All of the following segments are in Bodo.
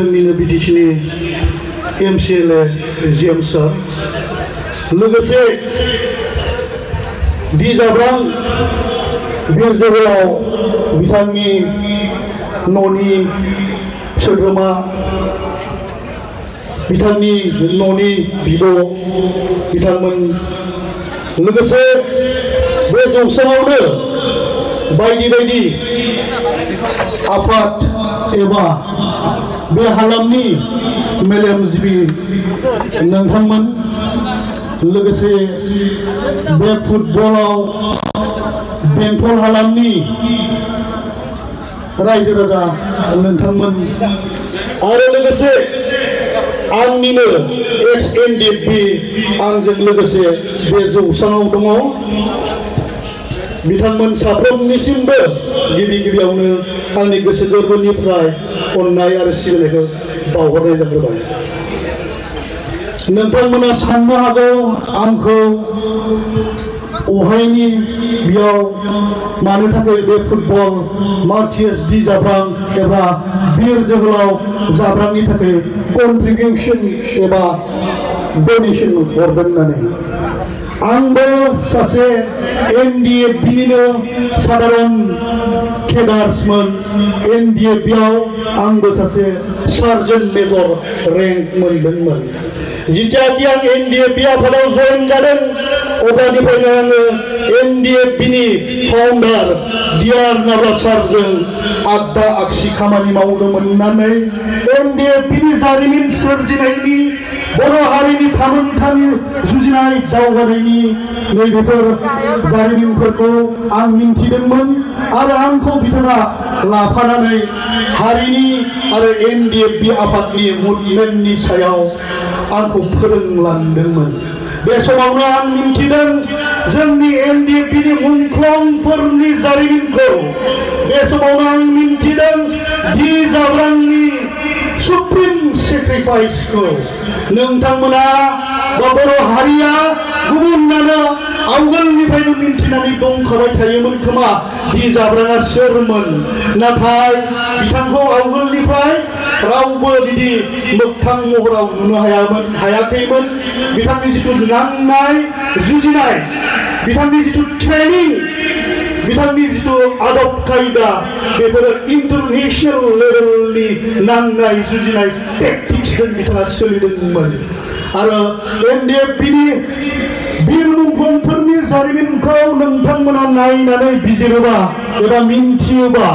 जोंनिनो बिटिसिनि MCLA GM सार लोगोसे दि जाब्रां बिर जोहोलाव बिथांनि न'नि सोद्रोमा बिथांनि न'नि बिब' बिथांमोन लोगोसे बे जौसाङावनो बायदि बायदि आफाद एबा बे हालामनि मेलेमजिबि नोंथांमोन लोगोसे बे फुटबलाव बेंटल हालामनि रायजो राजा नोंथांमोन आरो लोगोसे आंनिनो XNDP आंजों लोगोसे बे जौसाङाव दङ बिथांमोन साफ्रोमनिसिमबो गिबि गिबियावनो आंनि गोसो गोरबोनिफ्राय अननाय आरो सिबिनायखौ बावहरनाय जाग्रोबाय। नोंथांमोना साननो हागौ आंखौ अहायनि बेयाव मानो थाखाय बे फुटबल मार्टियास दि जाब्रां एबा बिर जोहोलाव जाब्रांनि थाखाय कन्ट्रिबिउसन एबा डनेसन हरदों होननानै आंबो सासे NDFBनिनो साधारन केडार्समोन NDFBआव आंबो सासे सार्जेन्ट मेजर रेंक मोनदोंमोन जितियाखि आं NDFB आफादाव जइन जादों अब्लानिफ्रायनो आङो NDFBनि फाउन्डार डिआर नाब्ला सारजों आगदा आगसि खामानि मावदोंमोन होननानै NDFBनि जारिमिन सोरजिनायनि बर' हारिनि थामोनथानि जुजिनाय दावगानायनि नैबेफोर जारिमिनफोरखौ आं मिन्थिदोंमोन आरो आंखौ बिथाङा लाफानानै हारिनि आरो NDFB आफादनि मुभमेन्टनि सायाव आंखौ फोरोंलांदोंमोन। बे समावनो आं मिन्थिदों जोंनि NDFBनि मुंख्लंफोरनि जारिमिनखौ बे समावनो आं मिन्थिदों दि जाब्रांनि सुप्रिम सेक्रिफाइसखौ नोंथांमोना बा बर' हारिया गुबुनानो आवगोलनिफ्रायनो मिन्थिनानै दंखाबाय थायोमोन खोमा दि जाब्राङा सोरमोन नाथाय बिथांखौ आवगोलनिफ्राय रावबो बिदि मोगथां महराव नुनो हायाखैमोन बिथांनि जिथु नांनाय जुजिनाय बिथांनि जिथु ट्रेनिं बिथांनि जिथु आदब खायदा बेफोरो इन्टारनेशनेल लेभेलनि नांनाय जुजिनाय टेक्टिक्सजों बिथाङा सोलिदोंमोन आरो NDFBनि बिर मुंख्लंफोरनि जारिमिनखौ नोंथांमोना नायनानै बिजिरोबा एबा मिन्थियोबा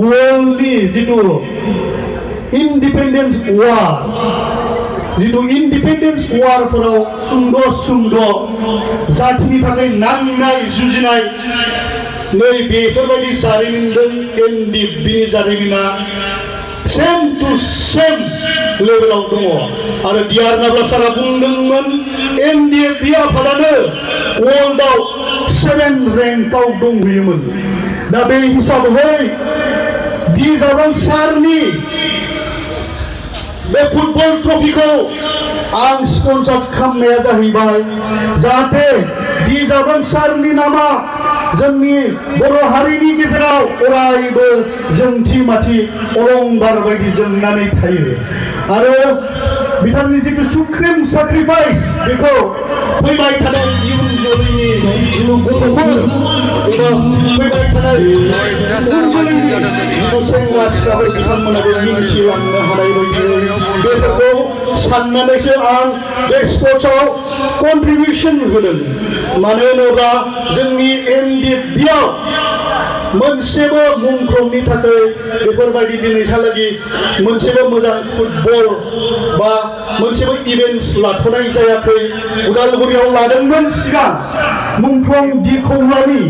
वर्ल्डनि जिथु इन्डिपेन्डेन्स वारफोराव सुंद' जातिनि थाखाय नांनाय जुजिनाय नै बेफोरबायदि जारिमिनजों NDFBनि जारिमिना सेम टु सेम लेभेलाव दङ आरो डिआर नाब्ला सारा बुंदोंमोन NDFB आफादानो वर्ल्डआव 7 रेंकआव दंहैयोमोन दा बे हिसाबै दि जाब्रां सारनि बे फुटबल ट्रफिखौ आं स्पन्सर खालामनाया जाहैबाय जाहाथे दि जाब्रां सारनि नामा जोंनि बर' हारिनि गेजेराव अरायबो जोंथि माथि अलंबार बायदि जोंनानै थायो आरो बिथांनि जिथु सुप्रिम सेक्रिफाइस बेखौ फैबाय थानाय इयुन जोलैनि जिथु गथ'फोर एबा फैबाय थानाय जिथु सेंग्रा सिख्लाफोर बिथांमोनाबो मिन्थिलांनो हानाय बायदि बेफोरखौ साननानैसो आं बे स्पर्ट्सआव कन्ट्रिबिउसन होदों मानो होनोब्ला जोंनि NDFBआव मोनसेबो मुंख्लंनि थाखाय बेफोरबायदि दिनैहालागि मोनसेबो मोजां फुटबल बा मोनसेबो इभेन्ट्स लाथ'नाय जायाखै उदालगुरियाव लादोंमोन सिगां मुंख्लं दि खौलानि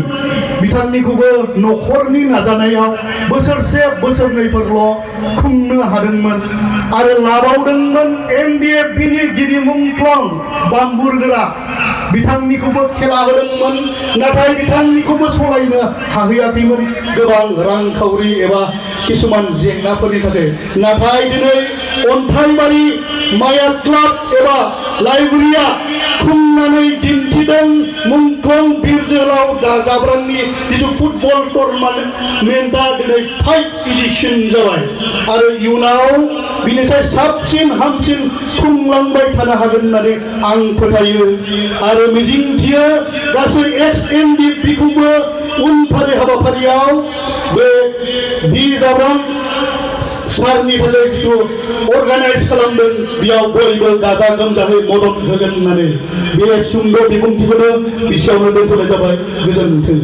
बिथांनिखौबो न'खरनि नाजानायाव बोसोरसे बोसोरनैफोरल' खुंनो हादोंमोन आरो लाबावदोंमोन NDFBनि गिबि मुंख्लं बाम्बुरगोरा बिथांनिखौबो खेला होदोंमोन नाथाय बिथांनिखौबो सलायनो हाहैयाखैमोन गोबां रांखावरि एबा किसुमान जेंनाफोरनि थाखाय नाथाय दिनै अन्थाइबारि माया क्लाब एबा लाइब्रेरिया खुंनानै दिन्थिदों मुंख्लं बिर जोहोलाव जाब्रांनि जिथु फुटबल टुर्नामेन्टआ दिनै 5 एडिशन जाबाय आरो इयुनाव बिनिफ्राय साबसिन हामसिन खुंलांबाय थानो हागोन होननानै आं फोथायो आरो मिजिंथियो गासै XNDP-खौबो उनफारि हाबाफारियाव बे डि जाब्रां सारनि थाखाय जिथु अर्गानाइज खालामदों बेयाव बयबो गाजा गोमजायै मदद होगोन होननानै बे सुंद' बिबुंथिखौनो एसेयावनो दोनथ'नाय जाबाय। गोजोन्थों।